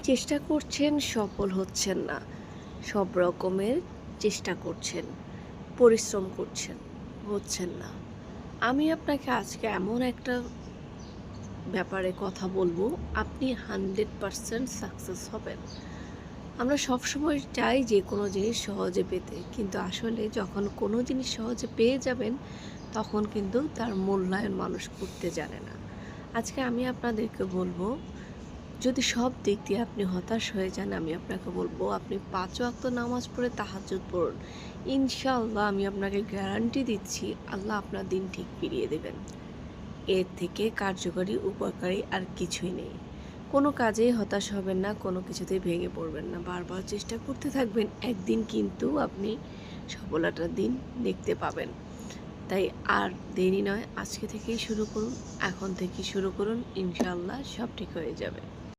চেষ্টা করছেন, সফল হচ্ছেন না। সব রকমের চেষ্টা করছেন, পরিশ্রম করছেন, হচ্ছেন না। আমি আপনাকে আজকে এমন একটা ব্যাপারে কথা বলবো, আপনি 100% সাকসেস হবেন। আমরা সবসময় চাই যে কোনো জিনিস সহজে পেতে, কিন্তু আসলে যখন কোনো জিনিস সহজে পেয়ে যাবেন, তখন কিন্তু তার মূল্যায়ন মানুষ করতে জানে না। আজকে আমি আপনাদেরকে বলবো, যদি সব দিক দিয়ে আপনি হতাশ হয়ে যান, আমি আপনাকে বলবো আপনি ৫ ওয়াক্ত নামাজ পড়ে তাহাজ্জুদ পড়ুন। ইনশাআল্লাহ আমি আপনাকে গ্যারান্টি দিচ্ছি, আল্লাহ আপনার দিন ঠিক ফিরিয়ে দেবেন। এর থেকে কার্যকরী, উপকারী আর কিছুই নেই। কোনো কাজেই হতাশ হবেন না, কোনো কিছুতেই ভেঙে পড়বেন না। বারবার চেষ্টা করতে থাকবেন, একদিন কিন্তু আপনি সফলতার দিন দেখতে পাবেন। তাই আর দেরি নয়, আজকে থেকেই শুরু করুন, এখন থেকেই শুরু করুন। ইনশাআল্লাহ সব ঠিক হয়ে যাবে।